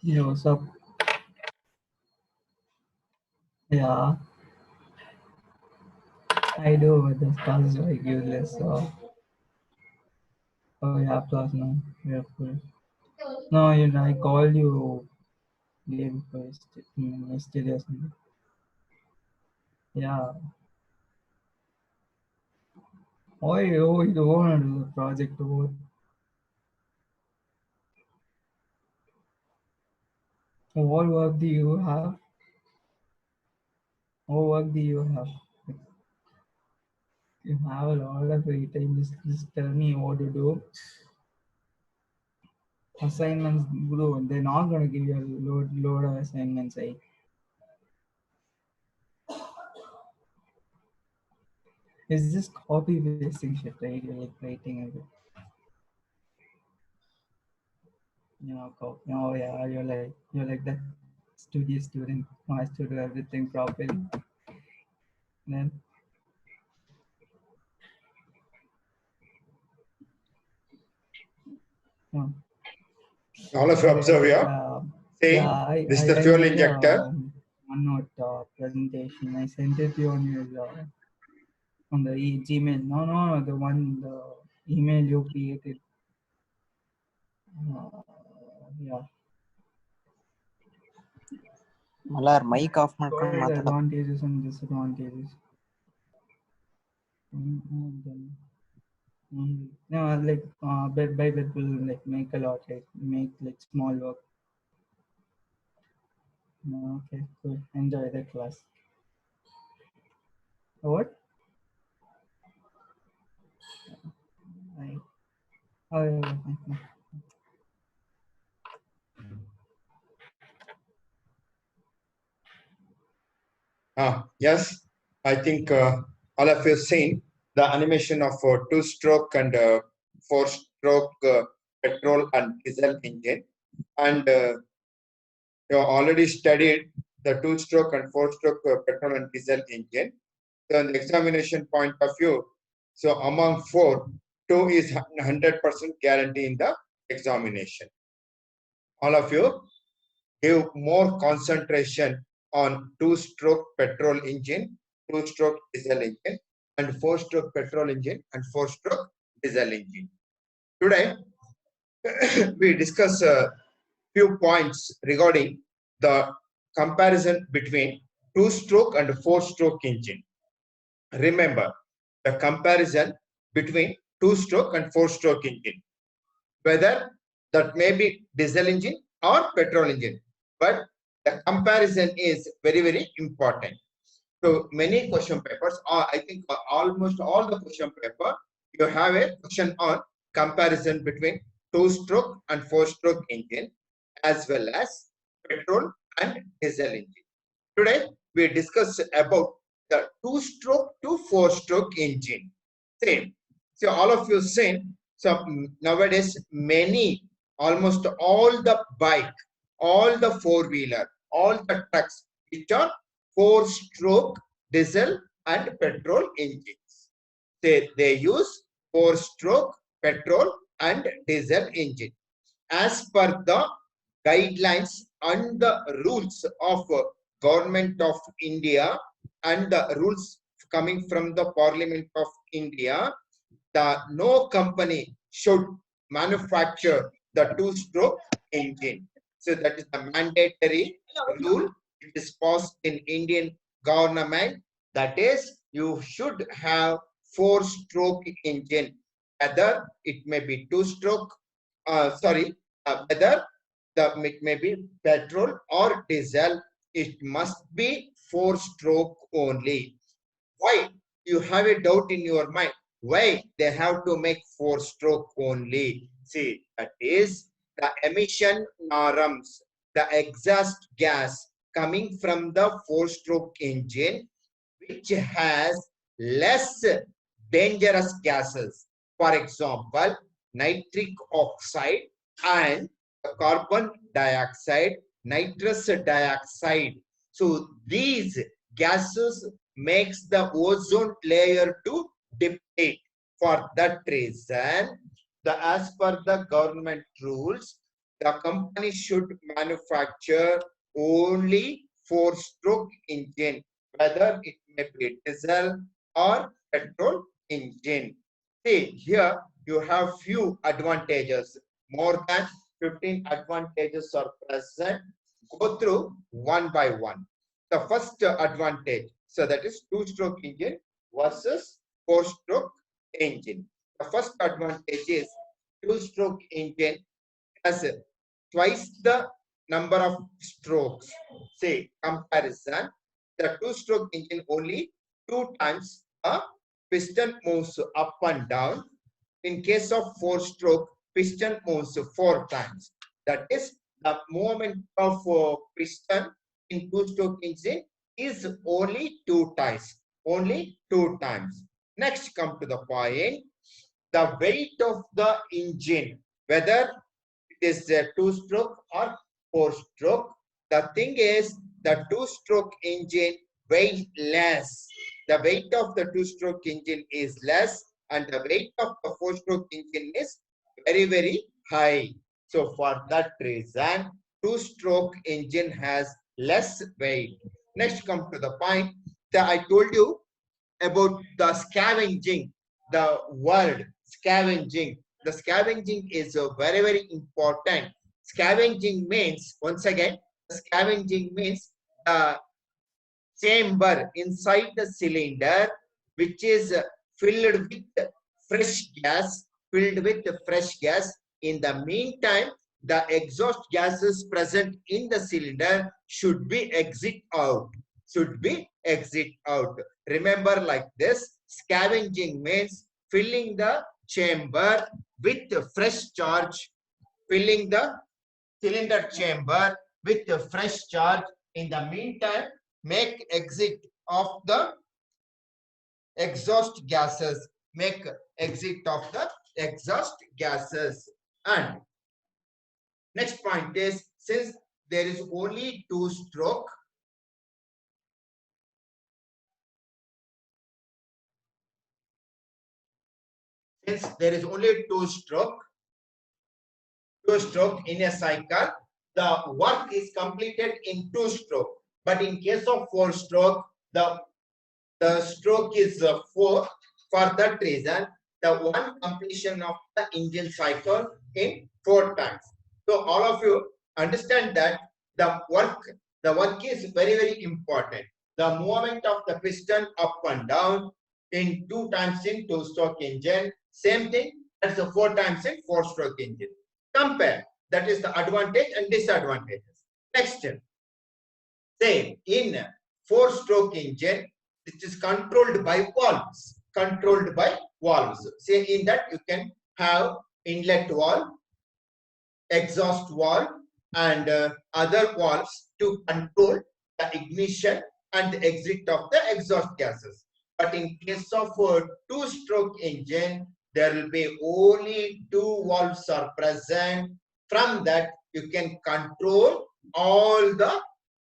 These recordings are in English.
Yo, what's up? Yeah, I do, but this class is like useless. So, oh, you have class now. Yeah, cool. No, I called you day before yesterday or something. Yeah. Oh, you don't want to do the project or what work do you have? What work do you have? You have a lot of free time. Just tell me what to do. Assignments, bro, they're not gonna give you a load of assignments. It's just copy pasting shit, right? You're like writing a bit. Oh yeah, you're like that studio student who has to do everything properly. Then oh, All of you observe here. Saying yeah, this is the I fuel made injector. a OneNote presentation. I sent it to you on the Gmail. No, the email you created. Yeah. Malar mic off ಮಾಡ್ಕೊಂಡು What are the ಮಾತಾಡ. advantages and disadvantages? No, like bit by bit will like make a lot, like make like small work. Okay, cool. Enjoy the class. What? Oh, yeah, fine. Yes, I think all of you have seen the animation of two-stroke and four-stroke petrol and diesel engine, and you already studied the two-stroke and four-stroke petrol and diesel engine. So, in the examination point of view, so among four, two is 100% guarantee in the examination. All of you give more concentration on two-stroke petrol engine, two-stroke diesel engine, and four-stroke petrol engine and four-stroke diesel engine. Today, we discuss a few points regarding the comparison between two-stroke and four-stroke engine. Remember, the comparison between two-stroke and four-stroke engine, whether that may be diesel engine or petrol engine, but the comparison is very, very important. So many question papers, I think almost all the question paper, you have a question on comparison between two-stroke and four-stroke engine, as well as petrol and diesel engine. Today, we discuss about the two-stroke to four-stroke engine. Same. So all of you seen, so nowadays many almost all the bike, all the four-wheeler, all the trucks, which are four-stroke diesel and petrol engines. They use four-stroke petrol and diesel engine. As per the guidelines and the rules of Government of India and the rules coming from the Parliament of India, no company should manufacture the two-stroke engine. So that is the mandatory rule. It is passed in Indian government. That is, you should have four-stroke engine. Whether it may be two-stroke, whether it may be petrol or diesel, it must be four-stroke only. Why? You have a doubt in your mind. Why they have to make four-stroke only? See, that is the emission norms, the exhaust gas coming from the four-stroke engine, which has less dangerous gases. For example, nitric oxide and carbon dioxide, nitrous dioxide. So these gases makes the ozone layer to deplete. For that reason, as per the government rules, the company should manufacture only four-stroke engine, whether it may be diesel or petrol engine. See, here you have few advantages. More than 15 advantages are present. Go through one by one. The first advantage, so that is two-stroke engine versus four-stroke engine. The first advantage is two-stroke engine has twice the number of strokes. Say comparison, the two-stroke engine only 2 times a piston moves up and down. In case of four-stroke, piston moves 4 times. That is, the movement of piston in two-stroke engine is only 2 times. Only 2 times. Next, come to the point. The weight of the engine, whether it is a two-stroke or four-stroke, the thing is the two-stroke engine weighs less. The weight of the two-stroke engine is less, and the weight of the four-stroke engine is very, very high. So for that reason, two-stroke engine has less weight. Next, come to the point that I told you about the scavenging, the word scavenging. The scavenging is very, very important. Scavenging means, once again, scavenging means chamber inside the cylinder which is filled with fresh gas, In the meantime, the exhaust gases present in the cylinder should be exit out. Remember like this, scavenging means filling the chamber with fresh charge, filling the cylinder chamber with fresh charge. In the meantime, make exit of the exhaust gases. Make exit of the exhaust gases. And next point is, since there is only two-stroke, two-stroke in a cycle, the work is completed in two-stroke. But in case of four-stroke, the stroke is 4. For that reason, the one completion of the engine cycle in 4 times. So all of you understand that the work is very, very important. The movement of the piston up and down in 2 times in two-stroke engine. Same thing as the 4 times in four-stroke engine. Compare. That is the advantage and disadvantages. Next, say in four-stroke engine, it is controlled by valves. Say in that you can have inlet valve, exhaust valve, and other valves to control the ignition and the exit of the exhaust gases. But in case of a two-stroke engine, there will be only 2 valves are present. From that, you can control all the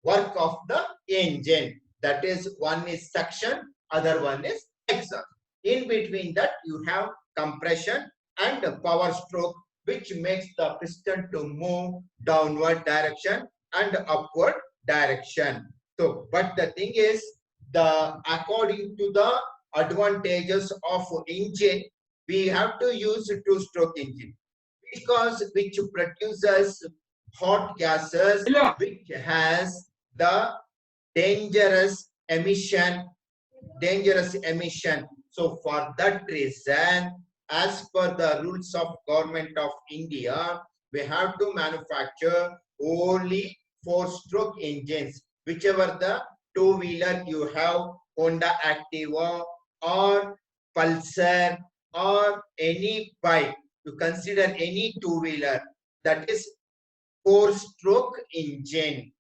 work of the engine. That is, one is suction, other one is exhaust. In between that, you have compression and power stroke, which makes the piston to move downward direction and upward direction. So, but the thing is, according to the advantages of engine, we have to use two-stroke engine because which produces hot gases, which has the dangerous emission. So for that reason, as per the rules of Government of India, we have to manufacture only four-stroke engines. Whichever the two-wheeler you have, Honda Activa or Pulsar or any bike, you consider any two-wheeler, that is four-stroke engine.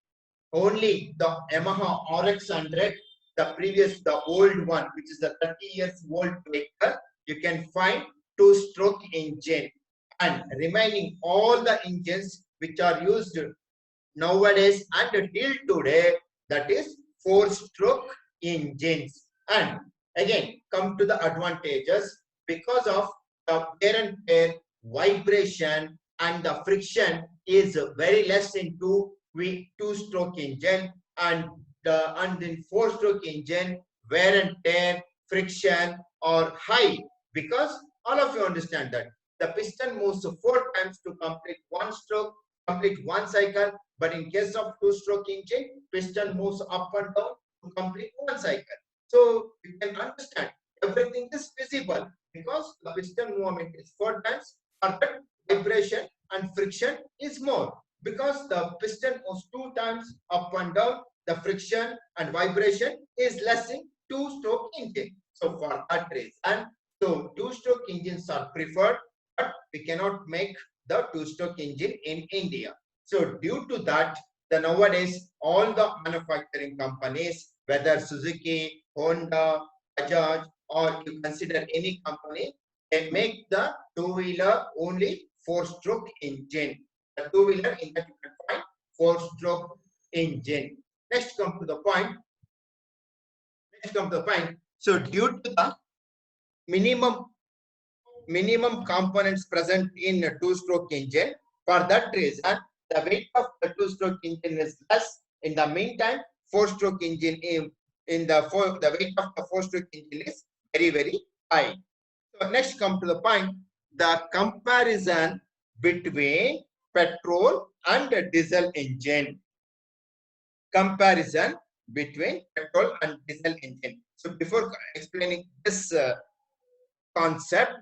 Only the Yamaha RX100, the old one, which is the 30 years old vehicle, you can find two-stroke engine. And remaining all the engines which are used nowadays and till today, that is four-stroke engines. And again, come to the advantages. Because of the wear and tear, vibration and the friction is very less in two-stroke engine, and in four-stroke engine, wear and tear, friction are high, because all of you understand that the piston moves 4 times to complete one cycle. But in case of two-stroke engine, piston moves up and down to complete one cycle. So you can understand everything is visible because the piston movement is 4 times, but vibration and friction is more. Because the piston moves 2 times up and down, the friction and vibration is less in two-stroke engine. So for that reason, so two-stroke engines are preferred, but we cannot make the two-stroke engine in India. So due to that, nowadays all the manufacturing companies, whether Suzuki, Honda, Bajaj, or you consider any company, they make the two-wheeler only four-stroke engine. The two-wheeler in that you can find four-stroke engine. Next come to the point. So due to the minimum components present in a two-stroke engine, for that reason, the weight of the two-stroke engine is less. In the meantime, four-stroke engine the weight of the four-stroke engine is very, very high. So next come to the point, the comparison between petrol and diesel engine. Comparison between petrol and diesel engine. So before explaining this concept,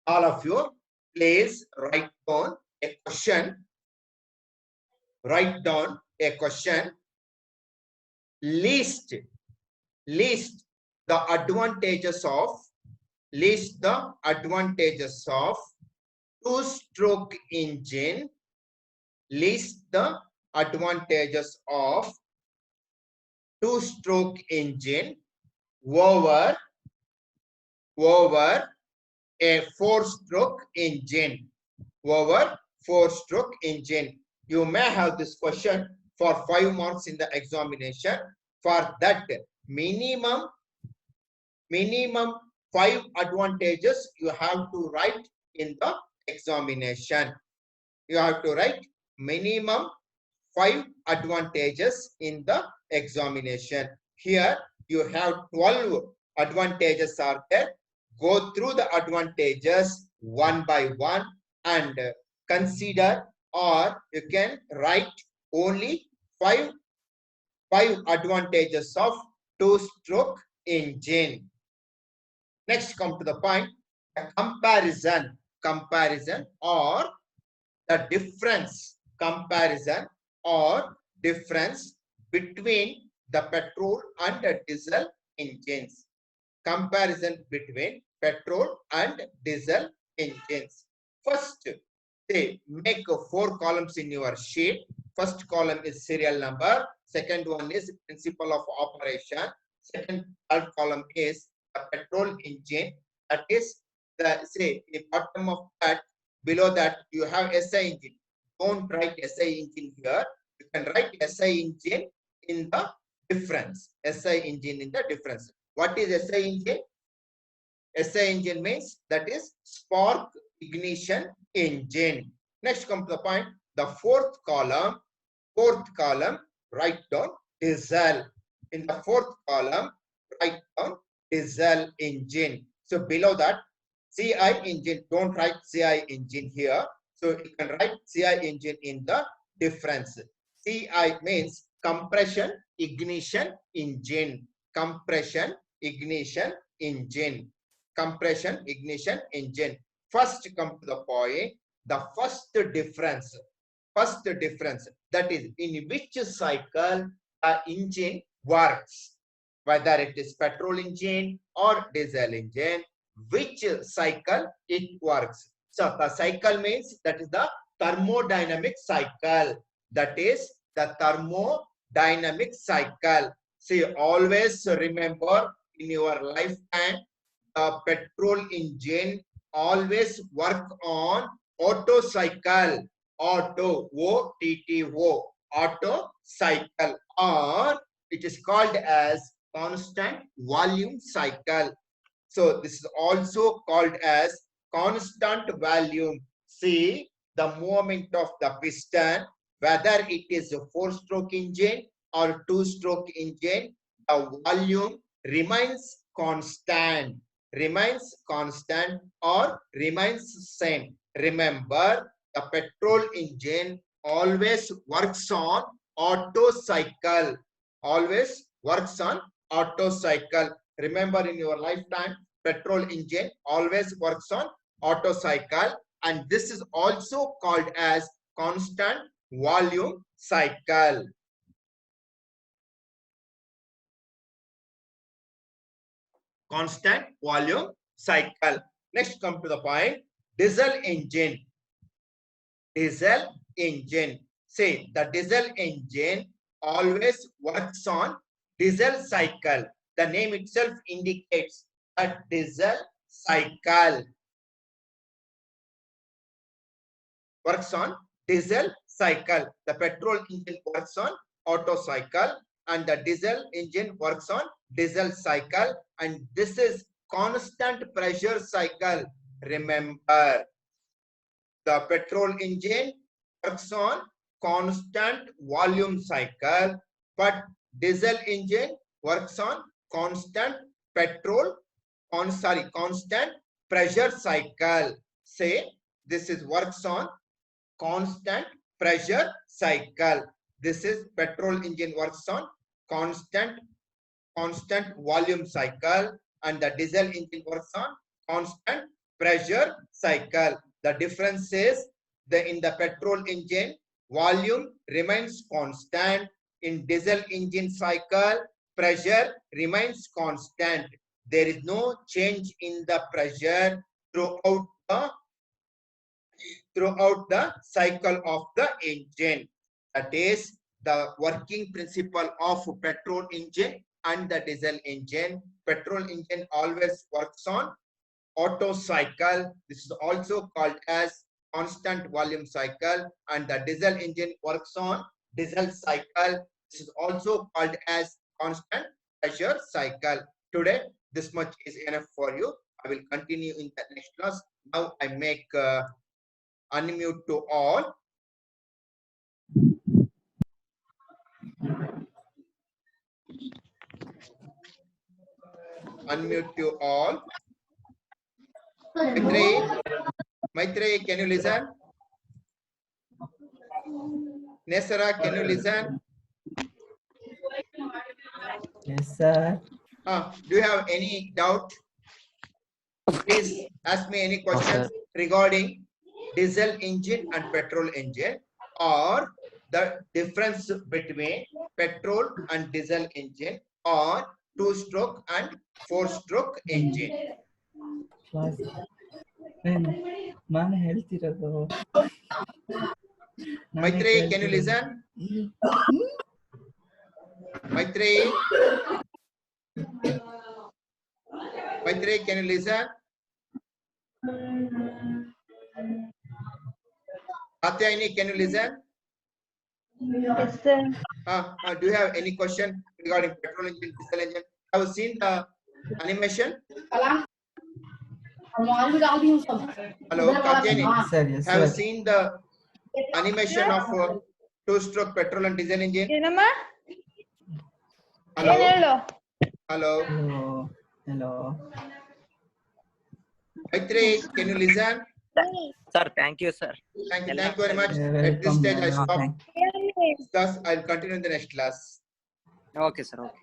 all of you please write down a question. Write down a question. List the advantages of two-stroke engine. List the advantages of two-stroke engine over a four-stroke engine. You may have this question for 5 marks in the examination. For that, minimum 5 advantages you have to write in the examination. You have to write minimum 5 advantages in the examination. Here you have 12 advantages are there. Go through the advantages one by one and consider, or you can write only 5 advantages of two-stroke engine. Next come to the point, the comparison or the difference, between the petrol and the diesel engines. Comparison between petrol and diesel engines. First, say make 4 columns in your sheet. First column is serial number. Second one is principle of operation. Third column is the petrol engine. That is the bottom of that below that you have SI engine. Don't write SI engine here. You can write SI engine in the difference. SI engine in the difference. What is SI engine? SI engine means that is spark ignition engine. Next come to the point. The fourth column, write down diesel. In the fourth column, write down diesel engine. So below that, CI engine, don't write CI engine here. So you can write CI engine in the difference. CI means compression ignition engine. Compression ignition engine. Compression ignition engine. First come to the point. The first difference, that is in which cycle the engine works, whether it is petrol engine or diesel engine, which cycle it works. So the cycle means that is the thermodynamic cycle. That is the thermodynamic cycle. See, always remember in your lifetime, the petrol engine always work on Otto cycle. Otto, O-T-T-O, Otto cycle, or it is called as constant volume cycle. So this is also called as constant volume. See the movement of the piston, whether it is a 4-stroke engine or 2-stroke engine, the volume remains constant, or remains same. Remember, the petrol engine always works on Otto cycle. Always works on Otto cycle. Remember, in your lifetime, petrol engine always works on Otto cycle, and this is also called as constant volume cycle. Constant volume cycle. Next, come to the point. Diesel engine. Diesel engine. Say the diesel engine always works on diesel cycle. The name itself indicates a diesel cycle. Works on diesel cycle. The petrol engine works on Otto cycle, and the diesel engine works on diesel cycle, and this is constant pressure cycle. Remember, the petrol engine works on constant volume cycle, but diesel engine works on constant constant pressure cycle. Say this is works on constant pressure cycle. This is petrol engine works on constant volume cycle, and the diesel engine works on constant pressure cycle. The difference is in the petrol engine, volume remains constant. In diesel engine cycle, pressure remains constant. There is no change in the pressure throughout the cycle of the engine. That is the working principle of petrol engine and the diesel engine. Petrol engine always works on Otto cycle. This is also called as constant volume cycle, and the diesel engine works on diesel cycle. This is also called as constant pressure cycle. Today, this much is enough for you. I will continue in the next class. Now I make unmute to all. Unmute to all. Maitreyi, can you listen? Nesara, can you listen? Yes, sir. Do you have any doubt? Please ask me any questions regarding diesel engine and petrol engine, or the difference between petrol and diesel engine, or 2-stroke and 4-stroke engine. Class. Man healthy rado. Maitreyi, can you listen? Maitreyi? Maitreyi, can you listen? Katyayani, can you listen? Yes, sir. Do you have any question regarding petrol engine, diesel engine? Have you seen the animation? Hello, Katyayani. Yes, sir. Yes, Have you sir. seen the animation of two-stroke petrol and diesel engine? ಏನಮ್ಮ Hello, ಏನ್ ಹೇಳು hello. Hello. Hello. Maitri, can you listen? Sir, thank you, sir. Thank you very much. You're At this welcome. stage, I stop Thank class. I'll continue in the next class. Okay, sir. Okay.